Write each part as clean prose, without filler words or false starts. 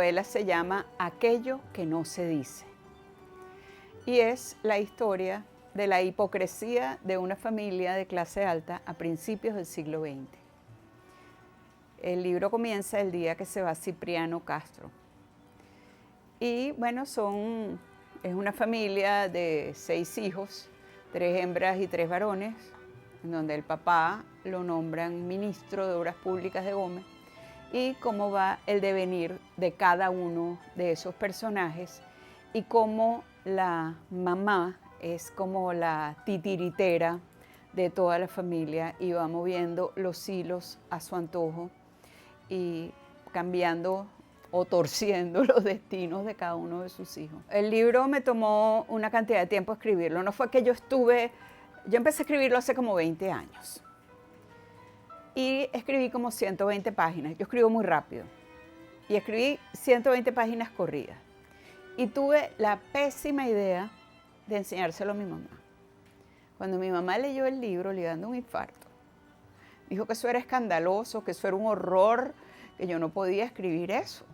novela se llama Aquello que no se dice. Y es la historia de la hipocresía de una familia de clase alta a principios del siglo XX. El libro comienza el día que se va Cipriano Castro. Y bueno, es una familia de 6 hijos, 3 hembras y 3 varones, en donde el papá lo nombran ministro de Obras Públicas de Gómez, y cómo va el devenir de cada uno de esos personajes y cómo la mamá es como la titiritera de toda la familia y va moviendo los hilos a su antojo y cambiando o torciendo los destinos de cada uno de sus hijos. El libro me tomó una cantidad de tiempo escribirlo. No fue que yo empecé a escribirlo hace como 20 años. Y escribí como 120 páginas. Yo escribo muy rápido. Y escribí 120 páginas corridas. Y tuve la pésima idea de enseñárselo a mi mamá. Cuando mi mamá leyó el libro, le iba dando un infarto. Dijo que eso era escandaloso, que eso era un horror, que yo no podía escribir eso.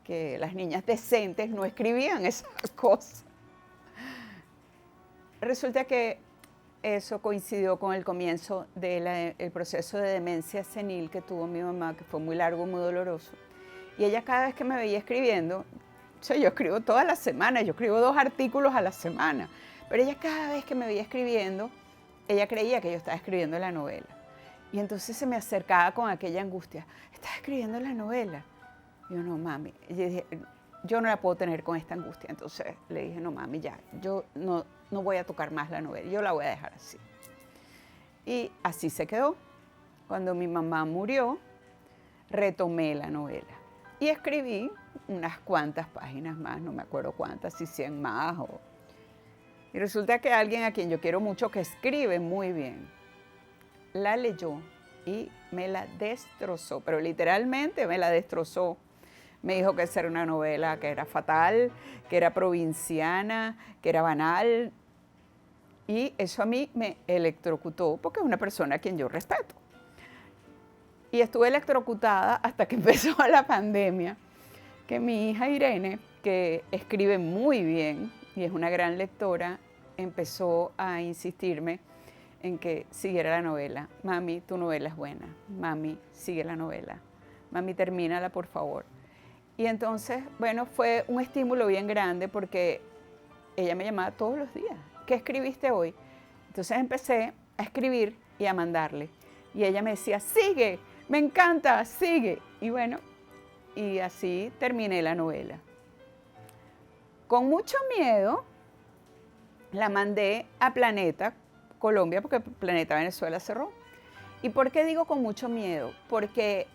Que las niñas decentes no escribían esas cosas. Resulta que eso coincidió con el comienzo del proceso de demencia senil que tuvo mi mamá, que fue muy largo, muy doloroso. Y ella cada vez que me veía escribiendo, o sea, yo escribo todas las semanas, yo escribo 2 artículos a la semana, pero ella cada vez que me veía escribiendo, ella creía que yo estaba escribiendo la novela. Y entonces se me acercaba con aquella angustia, ¿estás escribiendo la novela? Y yo, no, mami. Y yo dije, yo no la puedo tener con esta angustia. Entonces le dije, no, mami, ya, yo no voy a tocar más la novela, yo la voy a dejar así. Y así se quedó. Cuando mi mamá murió, retomé la novela y escribí unas cuantas páginas más, no me acuerdo cuántas, si 100 más. Y resulta que alguien a quien yo quiero mucho, que escribe muy bien, la leyó y me la destrozó, pero literalmente me la destrozó. Me dijo que esa era una novela que era fatal, que era provinciana, que era banal. Y eso a mí me electrocutó, porque es una persona a quien yo respeto. Y estuve electrocutada hasta que empezó la pandemia, que mi hija Irene, que escribe muy bien y es una gran lectora, empezó a insistirme en que siguiera la novela. Mami, tu novela es buena. Mami, sigue la novela. Mami, termínala, por favor. Y entonces, bueno, fue un estímulo bien grande porque ella me llamaba todos los días. ¿Qué escribiste hoy? Entonces empecé a escribir y a mandarle. Y ella me decía, sigue, me encanta, sigue. Y bueno, y así terminé la novela. Con mucho miedo, la mandé a Planeta Colombia, porque Planeta Venezuela cerró. ¿Y por qué digo con mucho miedo? Porque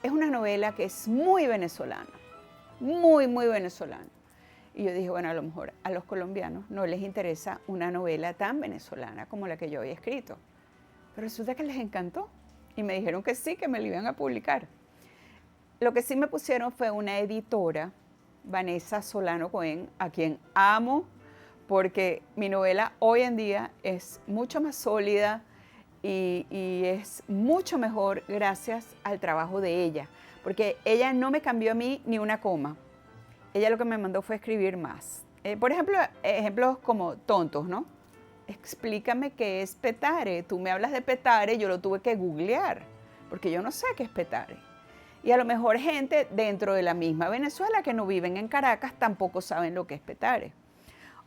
es una novela que es muy venezolana, muy, muy venezolana. Y yo dije, bueno, a lo mejor a los colombianos no les interesa una novela tan venezolana como la que yo había escrito. Pero resulta que les encantó y me dijeron que sí, que me la iban a publicar. Lo que sí me pusieron fue una editora, Vanessa Solano Cohen, a quien amo, porque mi novela hoy en día es mucho más sólida y es mucho mejor gracias al trabajo de ella, porque ella no me cambió a mí ni una coma. Ella lo que me mandó fue escribir más. Por ejemplo, ejemplos como tontos, ¿no? Explícame qué es Petare. Tú me hablas de Petare, yo lo tuve que googlear, porque yo no sé qué es Petare. Y a lo mejor gente dentro de la misma Venezuela que no viven en Caracas tampoco saben lo que es Petare.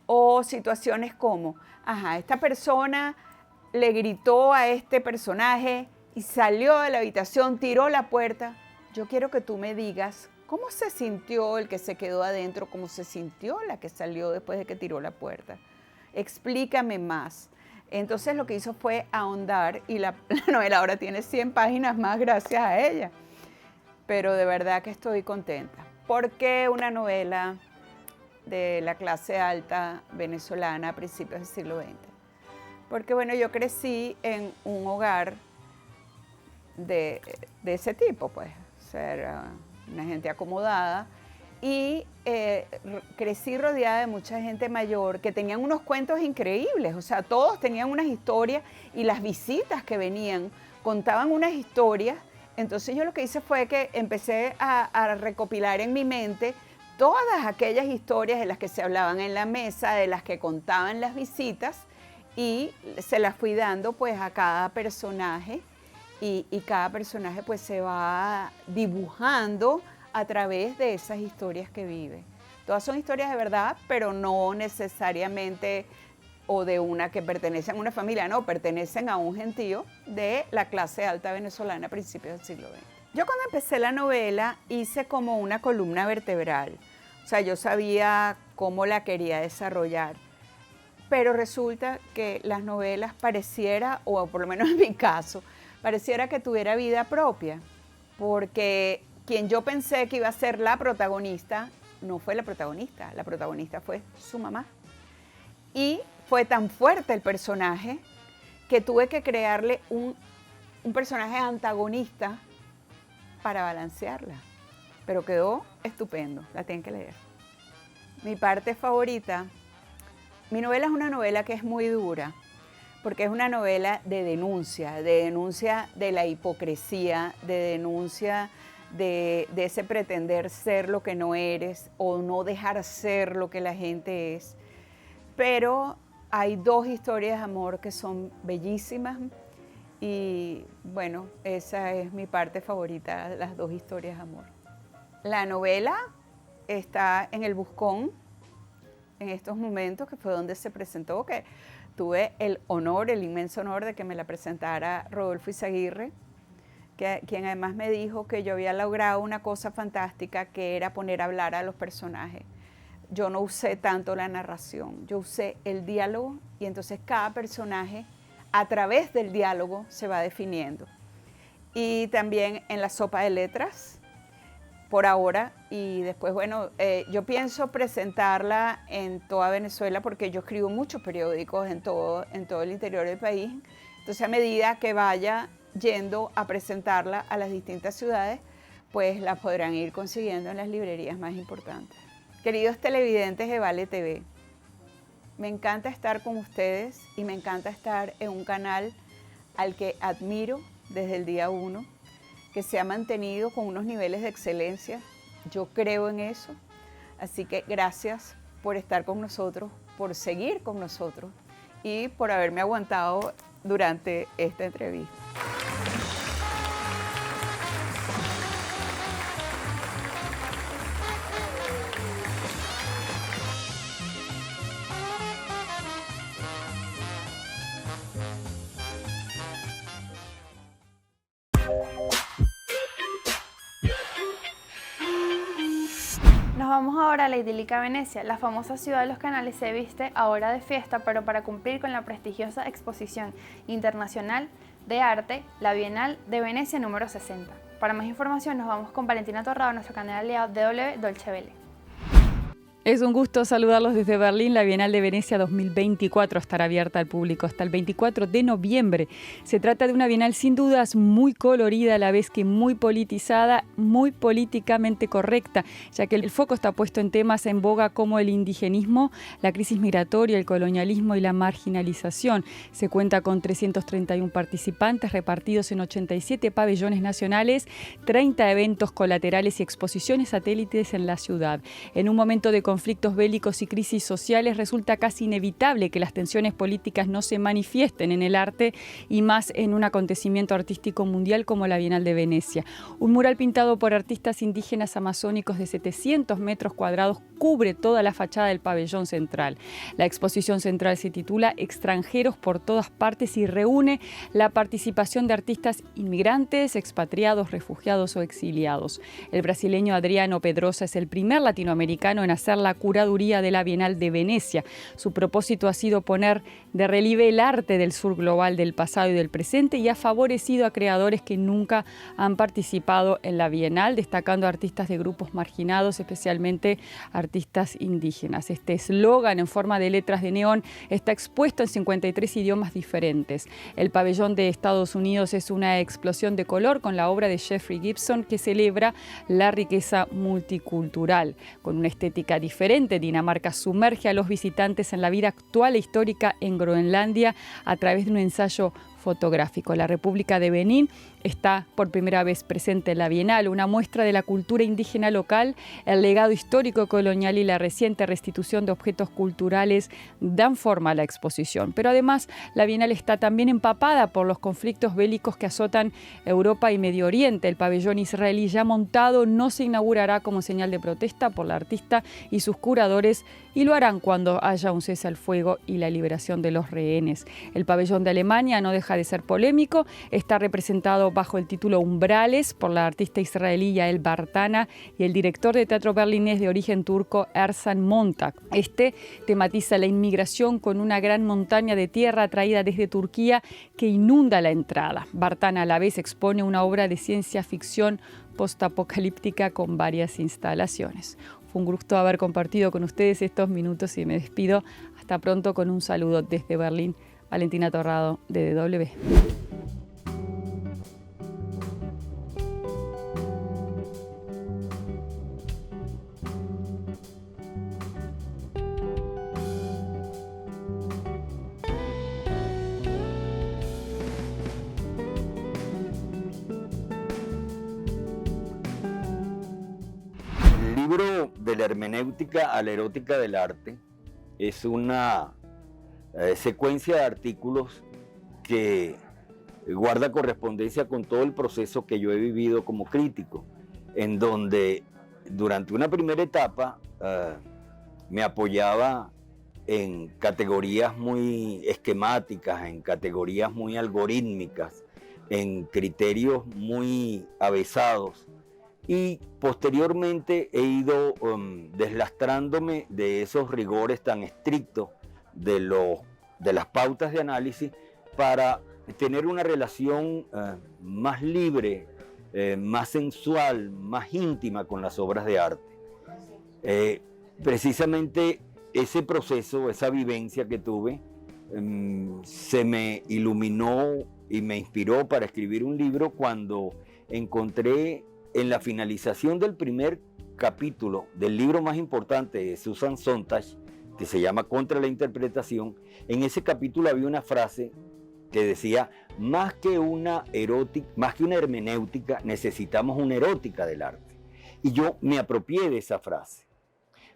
O situaciones como, esta persona le gritó a este personaje y salió de la habitación, tiró la puerta. Yo quiero que tú me digas cómo se sintió el que se quedó adentro, cómo se sintió la que salió después de que tiró la puerta. Explícame más. Entonces lo que hizo fue ahondar y la novela ahora tiene 100 páginas más gracias a ella. Pero de verdad que estoy contenta. ¿Por qué una novela de la clase alta venezolana a principios del siglo XX? Porque bueno, yo crecí en un hogar de ese tipo, pues, ser una gente acomodada, y crecí rodeada de mucha gente mayor que tenían unos cuentos increíbles, o sea, todos tenían unas historias y las visitas que venían contaban unas historias Entonces yo lo que hice fue que empecé a recopilar en mi mente todas aquellas historias de las que se hablaban en la mesa, de las que contaban las visitas, y se las fui dando pues a cada personaje, y cada personaje pues se va dibujando a través de esas historias que vive. Todas son historias de verdad, pero no necesariamente o de una que pertenecen a una familia, no, pertenecen a un gentío de la clase alta venezolana a principios del siglo XX. Yo cuando empecé la novela hice como una columna vertebral, o sea, yo sabía cómo la quería desarrollar, pero resulta que las novelas pareciera, o por lo menos en mi caso, pareciera que tuviera vida propia, porque quien yo pensé que iba a ser la protagonista, no fue la protagonista fue su mamá. Y fue tan fuerte el personaje que tuve que crearle un personaje antagonista para balancearla. Pero quedó estupendo, la tienen que leer. Mi parte favorita, mi novela es una novela que es muy dura, porque es una novela de denuncia de la hipocresía, de denuncia de ese pretender ser lo que no eres o no dejar ser lo que la gente es. Pero hay dos historias de amor que son bellísimas y bueno, esa es mi parte favorita, las dos historias de amor. La novela está en el Buscón en estos momentos, que fue donde se presentó, que tuve el inmenso honor de que me la presentara Rodolfo Izaguirre, quien además me dijo que yo había logrado una cosa fantástica, que era poner a hablar a los personajes. Yo no usé tanto la narración, yo usé el diálogo, y entonces cada personaje a través del diálogo se va definiendo. Y también en La Sopa de Letras, por ahora, y después, bueno, yo pienso presentarla en toda Venezuela, porque yo escribo muchos periódicos en todo el interior del país. Entonces, a medida que vaya yendo a presentarla a las distintas ciudades, pues la podrán ir consiguiendo en las librerías más importantes. Queridos televidentes de Vale TV, me encanta estar con ustedes y me encanta estar en un canal al que admiro desde el día 1, que se ha mantenido con unos niveles de excelencia. Yo creo en eso, así que gracias por estar con nosotros, por seguir con nosotros y por haberme aguantado durante esta entrevista. Nos vamos ahora a la idílica Venecia. La famosa ciudad de los canales se viste ahora de fiesta, pero para cumplir con la prestigiosa exposición internacional de arte, la Bienal de Venecia número 60. Para más información nos vamos con Valentina Torrado, nuestro canal aliado DW Dolce Vele. Es un gusto saludarlos desde Berlín. La Bienal de Venecia 2024 estará abierta al público hasta el 24 de noviembre. Se trata de una bienal sin dudas muy colorida, a la vez que muy politizada, muy políticamente correcta, ya que el foco está puesto en temas en boga como el indigenismo, la crisis migratoria, el colonialismo y la marginalización. Se cuenta con 331 participantes repartidos en 87 pabellones nacionales, 30 eventos colaterales y exposiciones satélites en la ciudad. En un momento de conflictos bélicos y crisis sociales, resulta casi inevitable que las tensiones políticas no se manifiesten en el arte, y más en un acontecimiento artístico mundial como la Bienal de Venecia. Un mural pintado por artistas indígenas amazónicos de 700 metros cuadrados cubre toda la fachada del pabellón central. La exposición central se titula Extranjeros por todas partes y reúne la participación de artistas inmigrantes, expatriados, refugiados o exiliados. El brasileño Adriano Pedrosa es el primer latinoamericano en hacer la curaduría de la Bienal de Venecia. Su propósito ha sido poner de relieve el arte del sur global del pasado y del presente, y ha favorecido a creadores que nunca han participado en la Bienal, destacando artistas de grupos marginados, especialmente artistas indígenas. Este eslogan en forma de letras de neón está expuesto en 53 idiomas diferentes. El pabellón de Estados Unidos es una explosión de color con la obra de Jeffrey Gibson, que celebra la riqueza multicultural. Con una estética diferente, Dinamarca sumerge a los visitantes en la vida actual e histórica en Groenlandia a través de un ensayo fotográfico. La República de Benín está por primera vez presente en la Bienal, una muestra de la cultura indígena local, el legado histórico colonial y la reciente restitución de objetos culturales dan forma a la exposición. Pero además, la Bienal está también empapada por los conflictos bélicos que azotan Europa y Medio Oriente. El pabellón israelí ya montado no se inaugurará como señal de protesta por la artista y sus curadores, y lo harán cuando haya un cese al fuego y la liberación de los rehenes. El pabellón de Alemania no deja de ser polémico, está representado bajo el título Umbrales por la artista israelí Yael Bartana y el director de teatro berlinés de origen turco Ersan Montag. Este tematiza la inmigración con una gran montaña de tierra traída desde Turquía que inunda la entrada. Bartana a la vez expone una obra de ciencia ficción postapocalíptica con varias instalaciones. Fue un gusto haber compartido con ustedes estos minutos y me despido. Hasta pronto con un saludo desde Berlín. Valentina Torrado, de DW. El libro de la hermenéutica a la erótica del arte es una secuencia de artículos que guarda correspondencia con todo el proceso que yo he vivido como crítico, en donde durante una primera etapa me apoyaba en categorías muy esquemáticas, en categorías muy algorítmicas, en criterios muy avesados. Y posteriormente he ido deslastrándome de esos rigores tan estrictos de las pautas de análisis para tener una relación más libre, más sensual, más íntima con las obras de arte. Precisamente ese proceso, esa vivencia que tuve, se me iluminó y me inspiró para escribir un libro cuando encontré en la finalización del primer capítulo del libro más importante de Susan Sontag, que se llama Contra la Interpretación. En ese capítulo había una frase que decía: más que una hermenéutica, necesitamos una erótica del arte. Y yo me apropié de esa frase.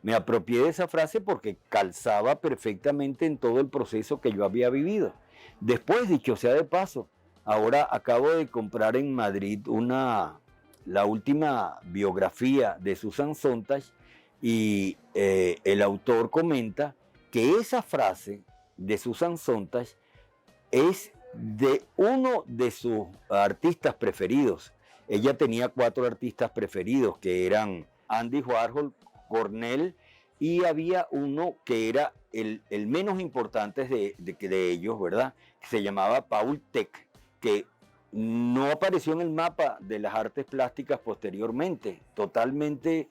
Me apropié de esa frase porque calzaba perfectamente en todo el proceso que yo había vivido. Después, dicho sea de paso, ahora acabo de comprar en Madrid la última biografía de Susan Sontag y el autor comenta que esa frase de Susan Sontag es de uno de sus artistas preferidos. Ella tenía 4 artistas preferidos que eran Andy Warhol, Cornell, y había uno que era el menos importante de ellos, ¿verdad? Que se llamaba Paul Thek, que no apareció en el mapa de las artes plásticas posteriormente, totalmente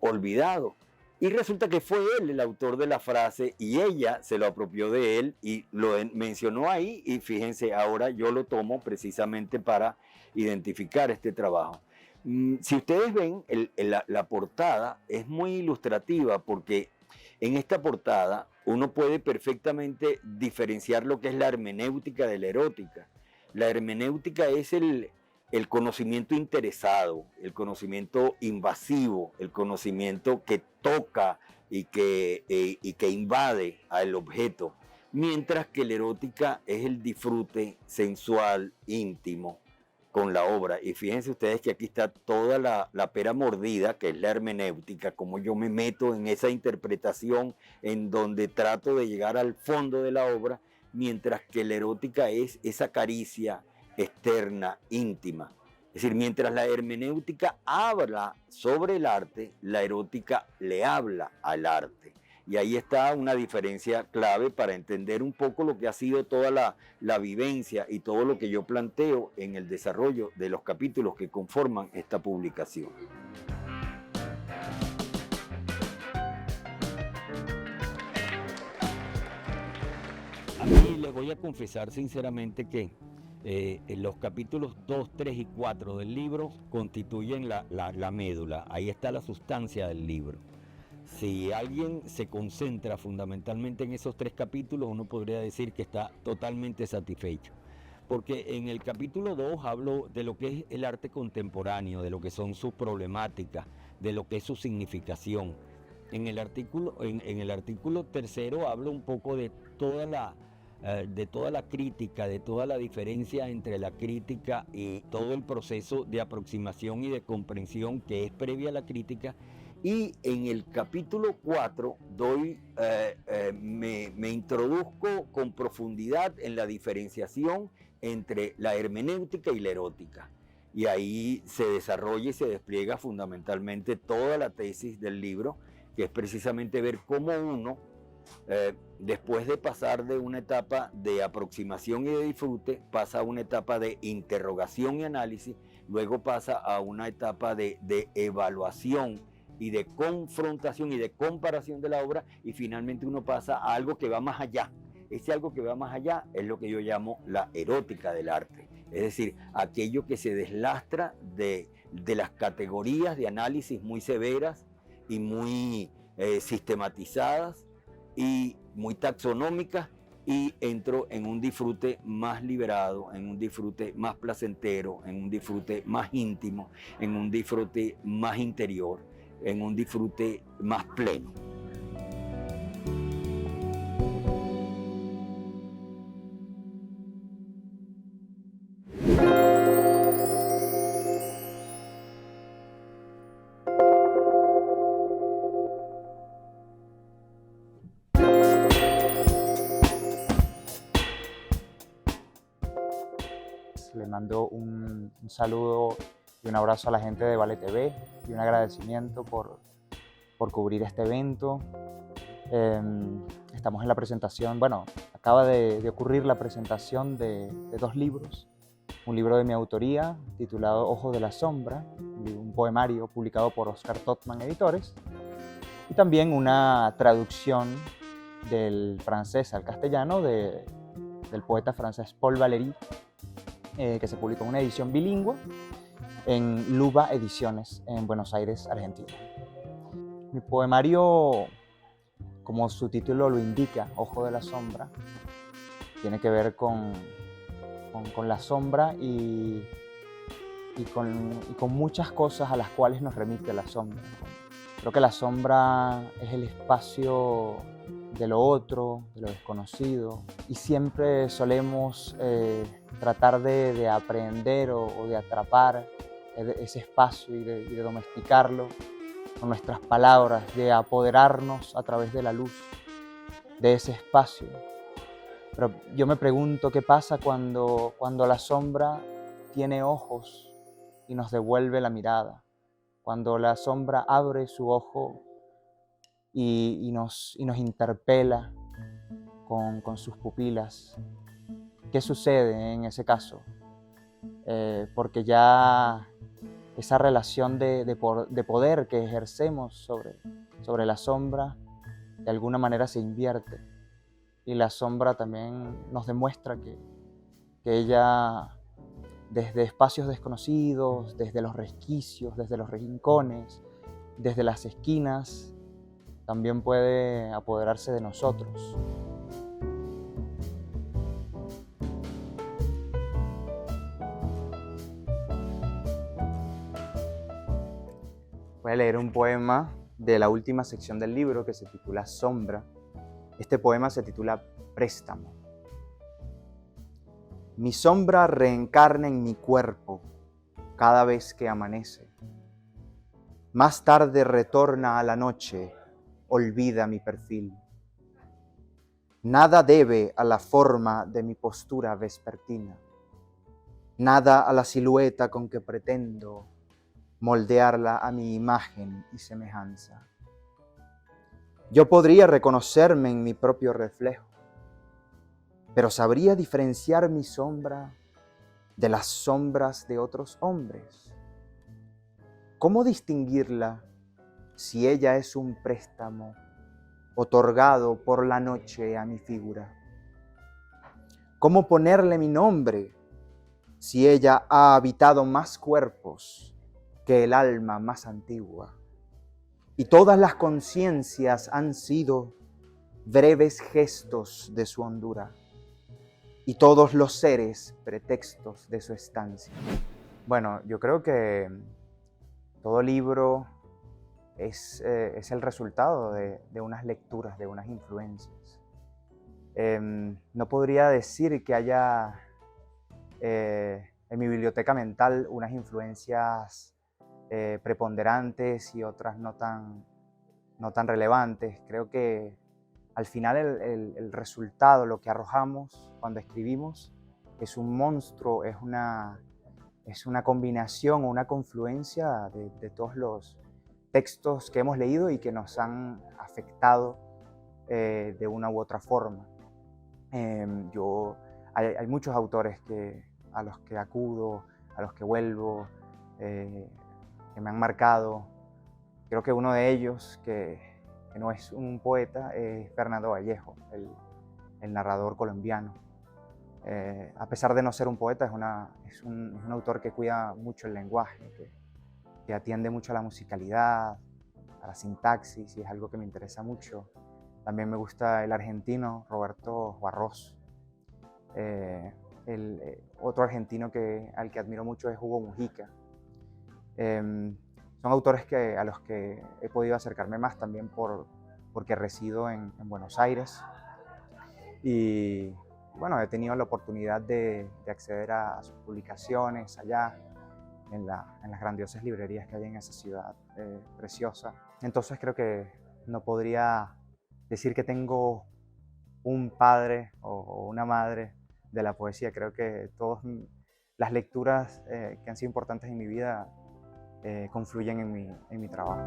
olvidado. Y resulta que fue él el autor de la frase y ella se lo apropió de él y lo mencionó ahí, y fíjense, ahora yo lo tomo precisamente para identificar este trabajo. Si ustedes ven, la portada es muy ilustrativa porque en esta portada uno puede perfectamente diferenciar lo que es la hermenéutica de la erótica. La hermenéutica es el conocimiento interesado, el conocimiento invasivo, el conocimiento que toca y que invade al objeto, mientras que la erótica es el disfrute sensual, íntimo con la obra. Y fíjense ustedes que aquí está toda la pera mordida, que es la hermenéutica, como yo me meto en esa interpretación en donde trato de llegar al fondo de la obra, mientras que la erótica es esa caricia externa, íntima. Es decir, mientras la hermenéutica habla sobre el arte, la erótica le habla al arte. Y ahí está una diferencia clave para entender un poco lo que ha sido toda la vivencia y todo lo que yo planteo en el desarrollo de los capítulos que conforman esta publicación. A mí les voy a confesar sinceramente que los capítulos 2, 3 y 4 del libro constituyen la médula. Ahí está la sustancia del libro. Si alguien se concentra fundamentalmente en esos 3 capítulos, uno podría decir que está totalmente satisfecho. porque en el capítulo 2 hablo de lo que es el arte contemporáneo, de lo que son sus problemáticas, de lo que es su significación. En el artículo tercero hablo un poco de toda la crítica, de toda la diferencia entre la crítica y todo el proceso de aproximación y de comprensión que es previa a la crítica. Y en el capítulo 4 me introduzco con profundidad en la diferenciación entre la hermenéutica y la erótica. Y ahí se desarrolla y se despliega fundamentalmente toda la tesis del libro, que es precisamente ver cómo uno, después de pasar de una etapa de aproximación y de disfrute, pasa a una etapa de interrogación y análisis, luego pasa a una etapa de evaluación y de confrontación y de comparación de la obra, y finalmente uno pasa a algo que va más allá. Ese algo que va más allá es lo que yo llamo la erótica del arte, es decir, aquello que se deslastra de las categorías de análisis muy severas y muy sistematizadas y muy taxonómicas, y entro en un disfrute más liberado, en un disfrute más placentero, en un disfrute más íntimo, en un disfrute más interior, en un disfrute más pleno. Le mando un saludo y un abrazo a la gente de Vale TV y un agradecimiento por cubrir este evento. Estamos en la presentación, bueno, acaba de ocurrir la presentación de 2 libros. Un libro de mi autoría titulado Ojo de la Sombra, un poemario publicado por Oscar Totman Editores, y también una traducción del francés al castellano del poeta francés Paul Valéry, que se publicó en una edición bilingüe en Luba Ediciones en Buenos Aires, Argentina. Mi poemario, como su título lo indica, Ojo de la Sombra, tiene que ver con la sombra y con muchas cosas a las cuales nos remite la sombra. Creo que la sombra es el espacio de lo otro, de lo desconocido, y siempre solemos tratar de aprender o de atrapar ese espacio y de domesticarlo con nuestras palabras, de apoderarnos a través de la luz de ese espacio. Pero yo me pregunto qué pasa cuando la sombra tiene ojos y nos devuelve la mirada, cuando la sombra abre su ojo y nos interpela con sus pupilas. ¿Qué sucede en ese caso? Porque ya esa relación de poder que ejercemos sobre la sombra de alguna manera se invierte, y la sombra también nos demuestra que ella, desde espacios desconocidos, desde los resquicios, desde los rincones, desde las esquinas, también puede apoderarse de nosotros. Voy a leer un poema de la última sección del libro que se titula Sombra. Este poema se titula Préstamo. Mi sombra reencarna en mi cuerpo cada vez que amanece. Más tarde retorna a la noche, olvida mi perfil. Nada debe a la forma de mi postura vespertina. Nada a la silueta con que pretendo moldearla a mi imagen y semejanza. Yo podría reconocerme en mi propio reflejo, pero ¿sabría diferenciar mi sombra de las sombras de otros hombres? ¿Cómo distinguirla si ella es un préstamo otorgado por la noche a mi figura? ¿Cómo ponerle mi nombre si ella ha habitado más cuerpos que el alma más antigua? Y todas las conciencias han sido breves gestos de su hondura. y todos los seres pretextos de su estancia. Bueno, yo creo que todo libro es el resultado de unas lecturas, de unas influencias. No podría decir que haya en mi biblioteca mental unas influencias preponderantes y otras no tan relevantes. Creo que al final el resultado, lo que arrojamos cuando escribimos, es un monstruo, es una combinación o una confluencia de todos los textos que hemos leído y que nos han afectado de una u otra forma. Hay muchos autores a los que acudo, a los que vuelvo, que me han marcado. Creo que uno de ellos, que no es un poeta, es Fernando Vallejo, el narrador colombiano. A pesar de no ser un poeta, es un autor que cuida mucho el lenguaje, que atiende mucho a la musicalidad, a la sintaxis, y es algo que me interesa mucho. También me gusta el argentino Roberto Barros. Otro argentino al que admiro mucho es Hugo Mujica. Son autores a los que he podido acercarme más también porque resido en Buenos Aires. Y bueno, he tenido la oportunidad de acceder a sus publicaciones allá, en las grandiosas librerías que hay en esa ciudad preciosa. Entonces creo que no podría decir que tengo un padre o una madre de la poesía. Creo que todas las lecturas que han sido importantes en mi vida confluyen en mi trabajo.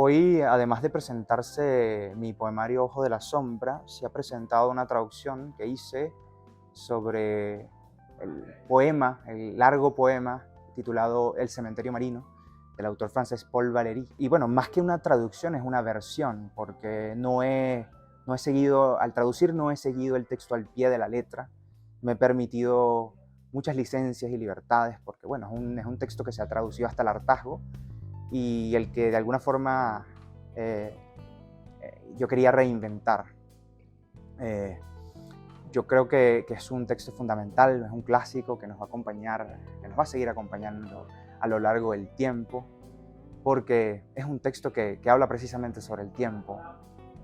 Hoy, además de presentarse mi poemario Ojo de la Sombra, se ha presentado una traducción que hice sobre el largo poema titulado El cementerio marino, del autor francés Paul Valéry. Y bueno, más que una traducción, es una versión, porque al traducir no he seguido el texto al pie de la letra. Me he permitido muchas licencias y libertades, porque bueno, es un texto que se ha traducido hasta el hartazgo, y el que de alguna forma yo quería reinventar. Yo creo que es un texto fundamental, es un clásico que nos va a acompañar, que nos va a seguir acompañando a lo largo del tiempo, porque es un texto que habla precisamente sobre el tiempo,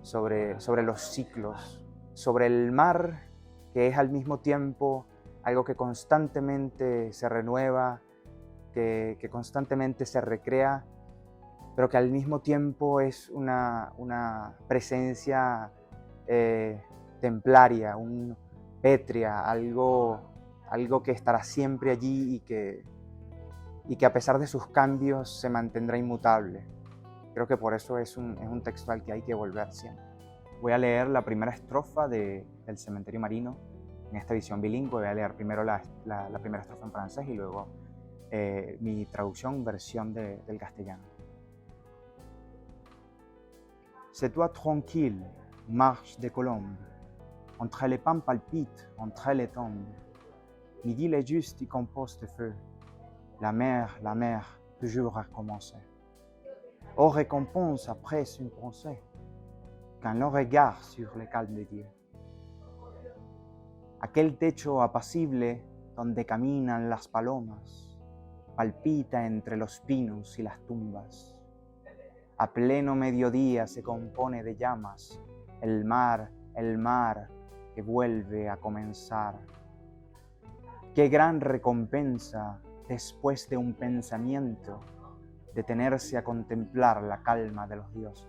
sobre los ciclos, sobre el mar, que es al mismo tiempo algo que constantemente se renueva, que constantemente se recrea, pero que al mismo tiempo es una presencia templaria, pétrea, algo que estará siempre allí y que a pesar de sus cambios se mantendrá inmutable. Creo que por eso es un texto al que hay que volver siempre. Voy a leer la primera estrofa del Cementerio Marino en esta edición bilingüe. Voy a leer primero la primera estrofa en francés y luego mi traducción, versión del castellano. C'est toi tranquille, marche des colombes, entre les pins palpites, entre les tombes. Midi les justes y compose de feu, la mer, toujours recommencer. Oh récompense après une pensée, quand l'on regarde sur le calme de Dieu. Aquel techo apacible donde caminan las palomas, palpita entre los pinos y las tumbas. A pleno mediodía se compone de llamas, el mar que vuelve a comenzar. Qué gran recompensa después de un pensamiento, detenerse a contemplar la calma de los dioses.